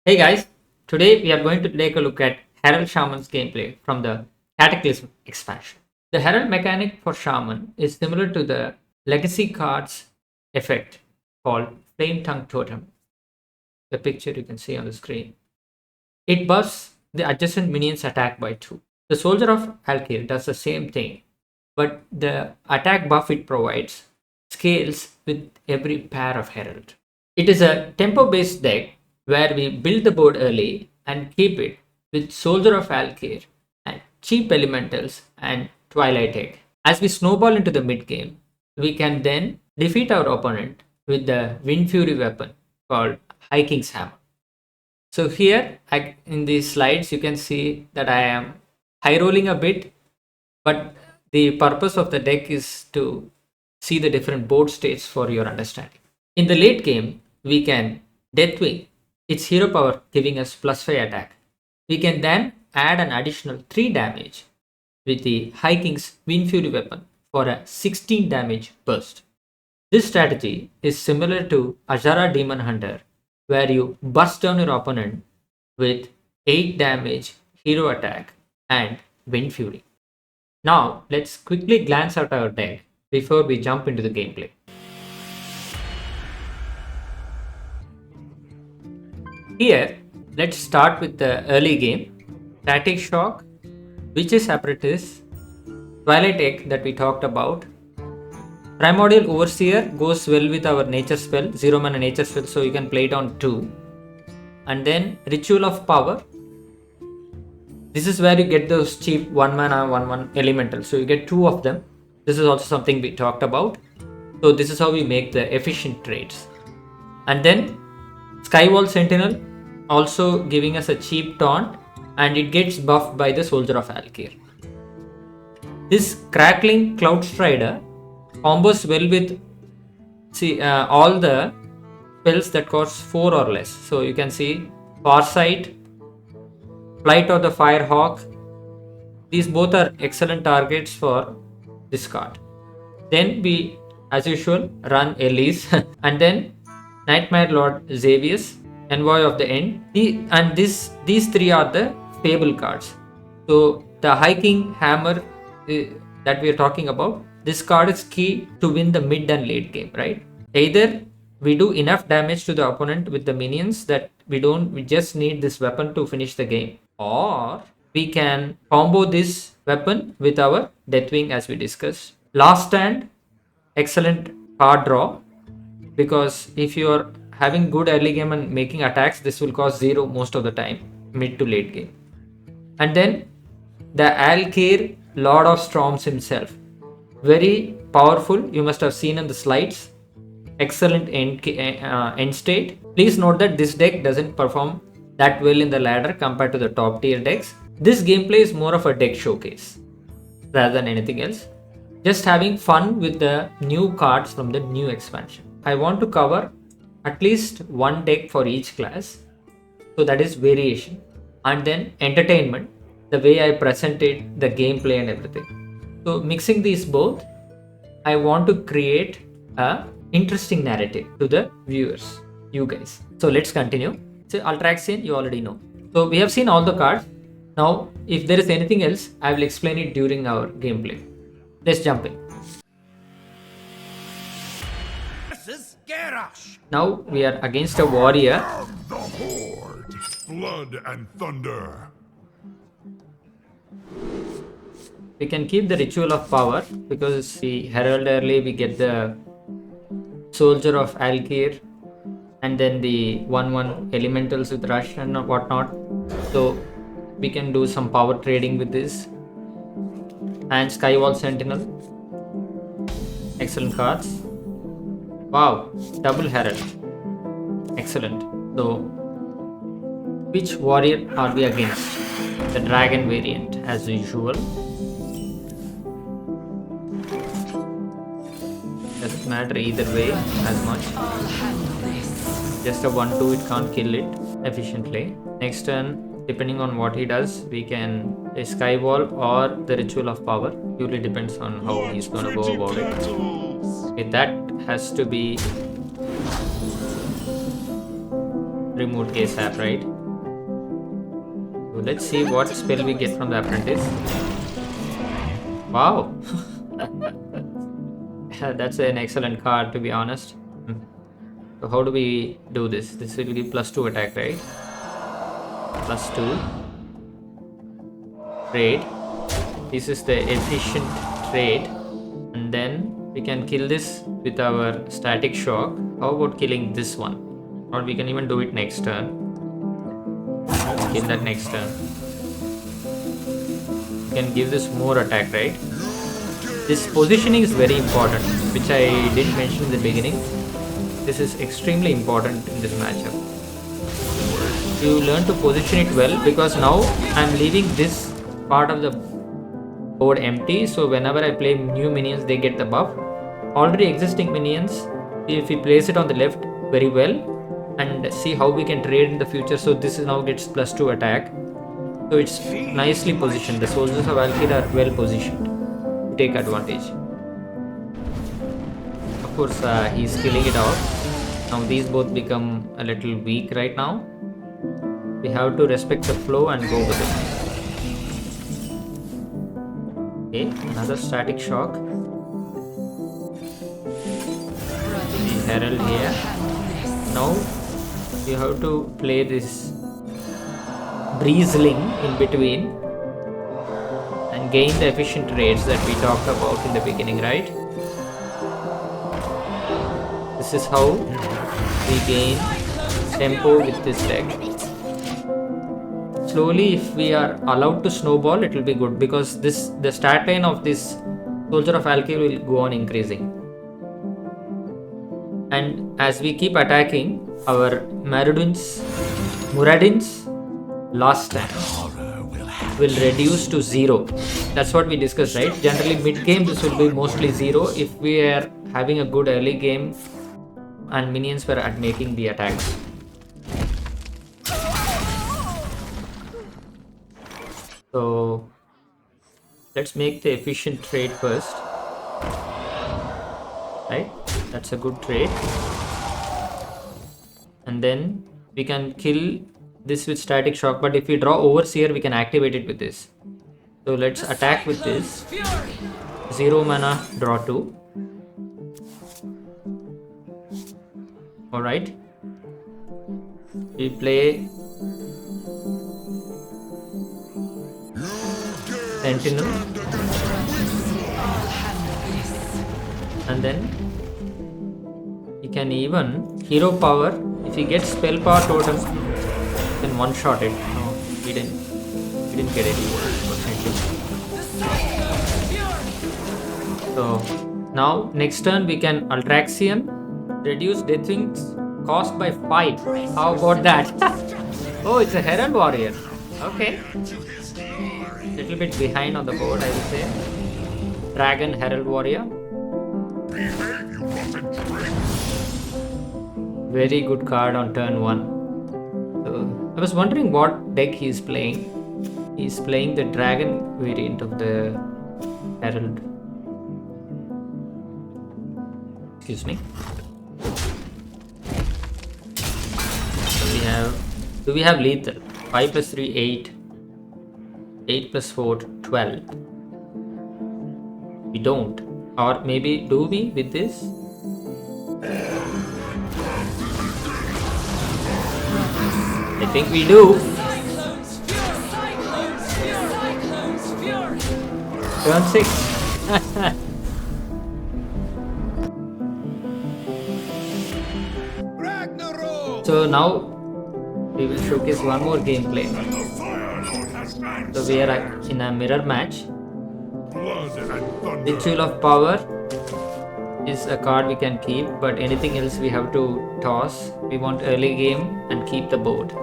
Hey guys, today we are going to take a look at Herald Shaman's gameplay from the Cataclysm expansion. The Herald mechanic for Shaman is similar to the Legacy cards effect called Flame Tongue Totem, the picture you can see on the screen. It buffs the adjacent minion's attack by 2. The Soldier of Alakir does the same thing, but the attack buff it provides scales with every pair of Herald. It is a tempo-based deck where we build the board early and keep it with Soldier of Alakir and cheap elementals and Twilight Egg. As we snowball into the mid game, we can then defeat our opponent with the Windfury weapon called High-King's Hammer. So here in these slides you can see that I am high rolling a bit, but the purpose of the deck is to see the different board states for your understanding. In the late game, we can Deathwing its hero power giving us +5 attack. We can then add an additional 3 damage with the High King's Windfury weapon for a 16 damage burst. This strategy is similar to Azshara Demon Hunter, where you burst down your opponent with 8 damage hero attack and Windfury. Now let's quickly glance at our deck before we jump into the gameplay. Here, let's start with the early game. Static Shock, Witch's Apparatus, Twilight Egg that we talked about. Primordial Overseer goes well with our nature spell, 0 mana nature spell, so you can play it on 2. And then Ritual of Power. This is where you get those cheap 1 mana 1/1 elemental, so you get 2 of them. This is also something we talked about. So this is how we make the efficient trades. And then Skywall Sentinel, also giving us a cheap taunt, and it gets buffed by the Soldier of Alakir. This Crackling Cloud Strider combos well with all the spells that cost 4 or less. So you can see Farsight, Flight of the Firehawk. These both are excellent targets for this card. Then we, as usual, run Elise and then Nightmare Lord Xavius, Envoy of the End. These 3 are the Fable cards. So the High King Hammer that we are talking about, this card is key to win the mid and late game, right? Either we do enough damage to the opponent with the minions that we just need this weapon to finish the game, or we can combo this weapon with our Deathwing as we discussed. Last Stand, excellent card draw, because if you are having good early game and making attacks, this will cost 0 most of the time, mid to late game. And then the Alakir, Lord of Storms himself. Very powerful, you must have seen in the slides. Excellent end state. Please note that this deck doesn't perform that well in the ladder compared to the top tier decks. This gameplay is more of a deck showcase rather than anything else. Just having fun with the new cards from the new expansion. I want to cover at least one deck for each class. So that is variation. And then entertainment, the way I presented the gameplay and everything. So mixing these both, I want to create a interesting narrative to the viewers, you guys. So let's continue. So Altraxian, you already know. So we have seen all the cards. Now, if there is anything else, I will explain it during our gameplay. Let's jump in. Now we are against a warrior. The Horde, blood and thunder. We can keep the Ritual of Power because the Herald early we get the Soldier of Alakir and then the 1/1 elementals with rush and whatnot. So we can do some power trading with this. And Skywall Sentinel. Excellent cards. Wow, double Herald. Excellent. So which warrior are we against? The dragon variant as usual. Doesn't matter either way as much. Just a 1/2, it can't kill it efficiently. Next turn, depending on what he does, we can a Skywall or the Ritual of Power. Purely depends on how he's gonna go about it. Okay, that has to be removed ASAP, right? So let's see what spell we get from the apprentice. Wow. That's an excellent card, to be honest. So how do we do this? This will give +2 attack, right? +2 trade. This is the efficient trade, and then we can kill this with our static shock. How about killing this one? Or we can even do it next turn. Let's kill that next turn. We can give this more attack, right? This positioning is very important, which I didn't mention in the beginning. This is extremely important in this matchup. You learn to position it well, because now I'm leaving this part of the board empty, so whenever I play new minions they get the buff. Already existing minions, if we place it on the left very well and see how we can trade in the future, so this now gets +2 attack. So it's nicely positioned. The soldiers of Alakir are well positioned to take advantage. Of course, he's killing it out. Now these both become a little weak right now. We have to respect the flow and go with it. Okay, another static shock. The herald here. Now you have to play this breezeling in between and gain the efficient trades that we talked about in the beginning, right? This is how we gain tempo with this deck. Slowly, if we are allowed to snowball, it will be good, because the stat line of this soldier of Alakir will go on increasing. And as we keep attacking, our Muradin's last stand will reduce to 0. That's what we discussed, right? Generally mid game this will be mostly 0 if we are having a good early game and minions were at making the attacks. So let's make the efficient trade first, right? That's a good trade, and then we can kill this with static shock, but if we draw overseer we can activate it with this. So let's attack with this. 0 mana, draw 2. Alright, we play Sentinel, and then you can even hero power. If he gets spell power totem, you can one shot it. No, we didn't get it. So now next turn we can Altraxian, reduce Deathwing's cost by 5. How about that? Oh, it's a Herald Warrior. Okay. Little bit behind on the board, I would say. Dragon Herald Warrior. Very good card on turn 1. So I was wondering what deck he's playing. He's playing the Dragon variant of the Herald. Excuse me. Do we have lethal? 5 plus 3, 8. 8 plus 4, 12. We don't. Or maybe do we with this? I think we do. Turn 6. So now we will showcase one more gameplay. So we are in a mirror match. Ritual of Power is a card we can keep, but anything else we have to toss. We want early game and keep the board.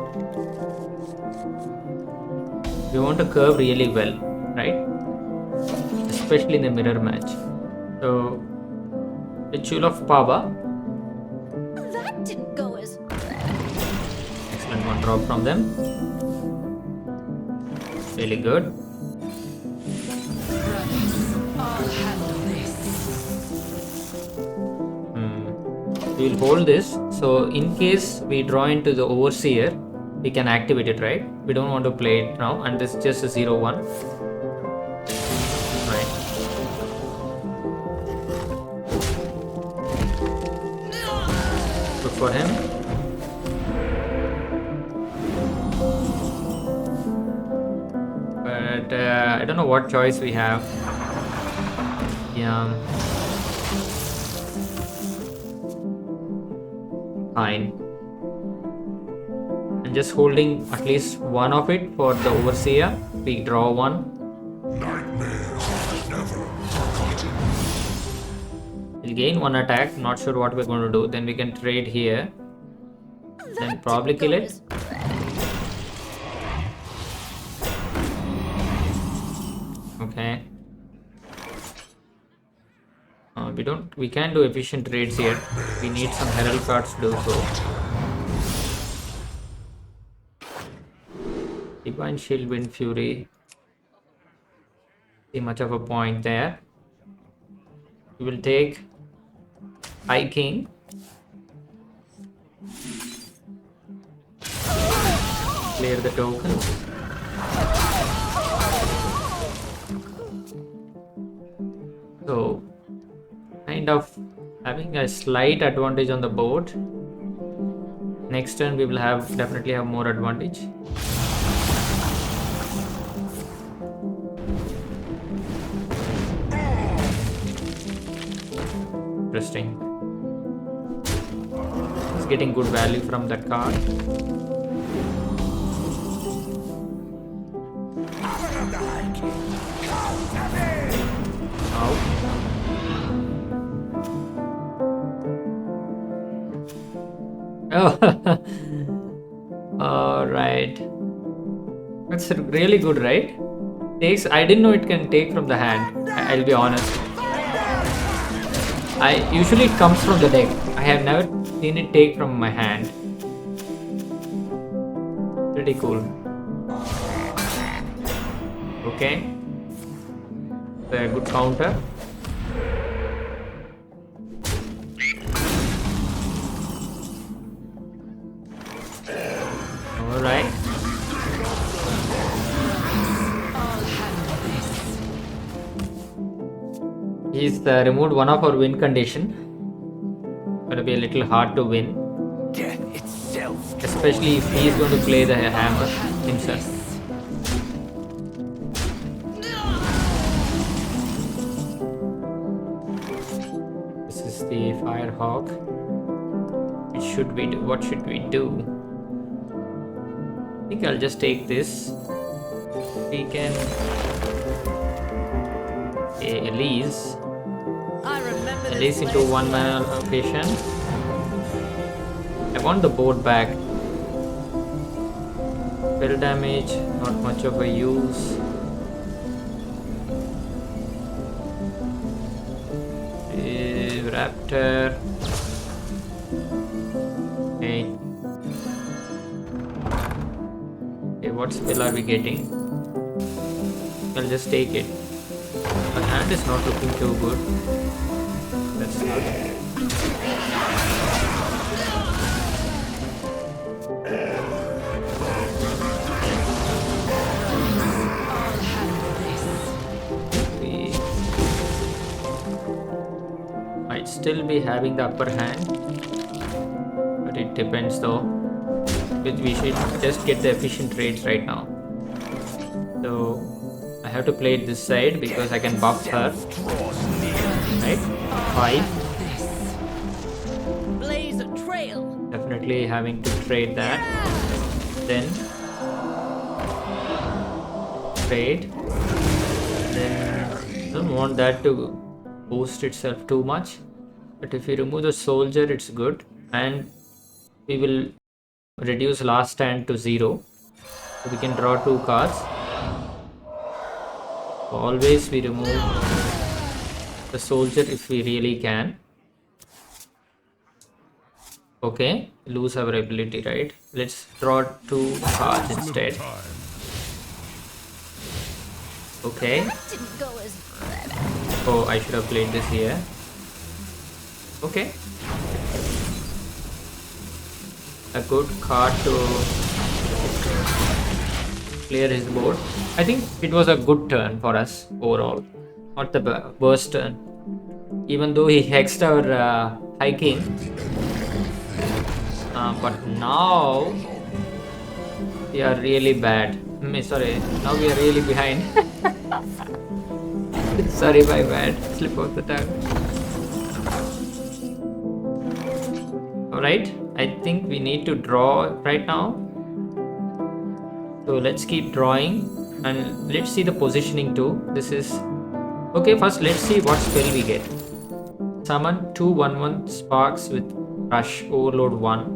We want to curve really well, right? Especially in the mirror match. So Ritual of Power. That didn't go as Excellent, one drop from them. Really good. We will hold this, so in case we draw into the overseer, we can activate it, right? We don't want to play it now, and this is just a 0-1. Right. Good for him. But I don't know what choice we have. Yeah. Fine. I'm just holding at least one of it for the overseer. We draw one. Nightmares never forgotten. We'll gain one attack. Not sure what we're going to do. Then we can trade here. Then probably kill it. Okay. We can't do efficient trades here. We need some herald cards to do so. Divine Shield, Windfury. See much of a point there. We will take High King. Clear the tokens. So, kind of having a slight advantage on the board. Next turn we will definitely have more advantage. Interesting. He's getting good value from that card. Oh, all right. That's really good, right? Takes. I didn't know it can take from the hand. I'll be honest. Usually it comes from the deck. I have never seen it take from my hand. Pretty cool. Okay. A good counter. Alright. He's removed one of our win condition. Gonna be a little hard to win. Death itself. Especially if he is going to play the hammer himself. This is the Firehawk. What should we do? What should we do? I think I'll just take this. We can Elise into 1 mana location. I want the board back. Spell damage, not much of a use. Raptor. Okay. What spell are we getting? I'll just take it. My hand is not looking too good. That's not. We might still be having the upper hand, but it depends though. But we should just get the efficient trades right now. So I have to play it this side because I can buff her. Right? 5. Blaze a trail. Definitely having to trade that. Then trade. Then don't want that to boost itself too much. But if we remove the soldier, it's good. And we will reduce last stand to 0. So we can draw 2 cards. Always we remove the soldier if we really can. Okay, lose our ability, right? Let's draw 2 cards instead. Okay. That didn't go as Oh, I should have played this here. Okay. A good card to clear his board. I think it was a good turn for us overall, not the worst turn. Even though he hexed our High King, but now we are really bad. Sorry, now we are really behind. Sorry, my bad. Slip of the tongue. Alright, I think we need to draw right now. So let's keep drawing and let's see the positioning too. This is okay. First, let's see what spell we get. Summon 2/1/1 sparks with Rush Overload 1.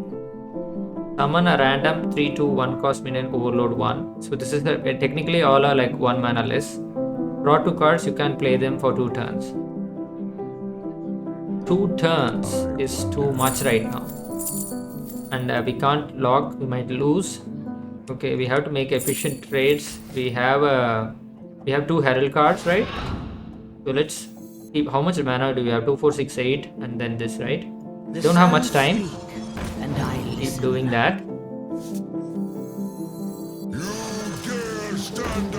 Summon a random 3/2/1 cost minion Overload 1. So this is technically all are like 1 mana less. Draw 2 cards, you can play them for 2 turns. 2 turns is too much right now. And we can't lock, we might lose. Okay, we have to make efficient trades. We have 2 herald cards, right? So let's keep, how much mana do we have? 2, 4, 6, 8 and then this, right? Don't have much time. And I Keep doing that.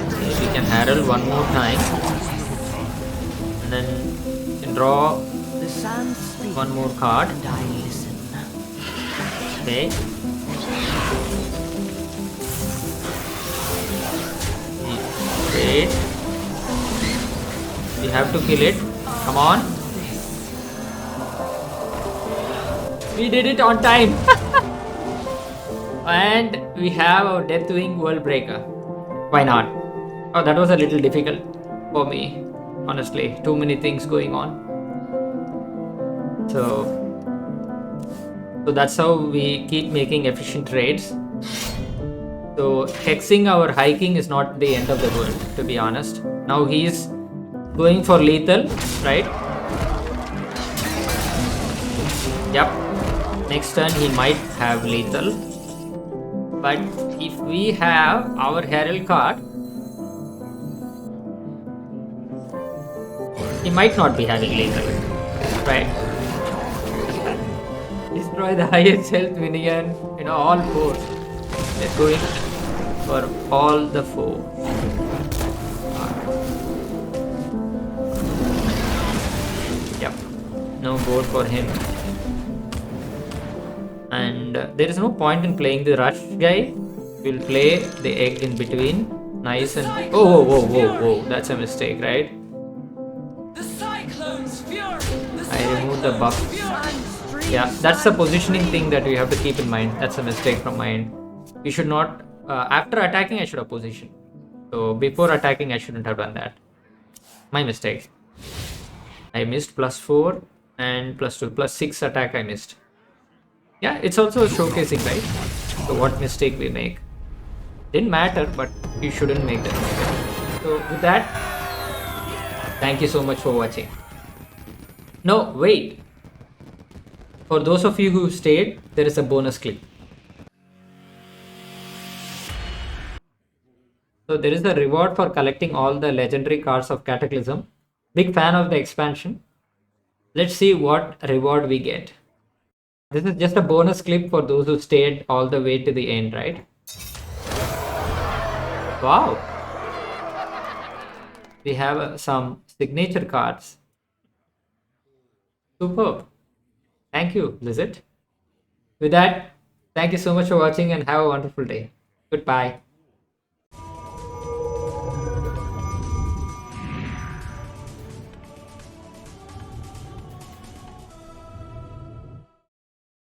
Okay, we can herald one more time. And then we can draw the sands speak, one more card. and I listen. Okay. Wait. We have to kill it. Come on. We did it on time. And we have our Deathwing World Breaker. Why not? Oh, that was a little difficult for me. Honestly, too many things going on. So that's how we keep making efficient trades. So hexing our High King is not the end of the world, to be honest. Now he is going for lethal, right? Yep. Next turn he might have lethal. But if we have our Herald card, he might not be having lethal, right? Destroy the highest health minion, all 4. Let's go in for all the 4. Yep, no board for him. And there is no point in playing the rush guy. We'll play the egg in between. Nice and whoa, that's a mistake, right? The cyclone's fury. I removed the buff. Yeah, that's the positioning thing that we have to keep in mind. That's a mistake from my end. We should not after attacking I should have positioned. So before attacking I shouldn't have done that. My mistake. I missed +4 and +2, +6 attack I missed. Yeah, it's also showcasing, right? So what mistake we make. Didn't matter, but you shouldn't make that mistake. So with that, thank you so much for watching. No, wait. For those of you who stayed, there is a bonus clip. So there is a reward for collecting all the legendary cards of Cataclysm. Big fan of the expansion. Let's see what reward we get. This is just a bonus clip for those who stayed all the way to the end, right? Wow. We have some signature cards. Superb. Thank you, Blizzard. With that, thank you so much for watching and have a wonderful day. Goodbye.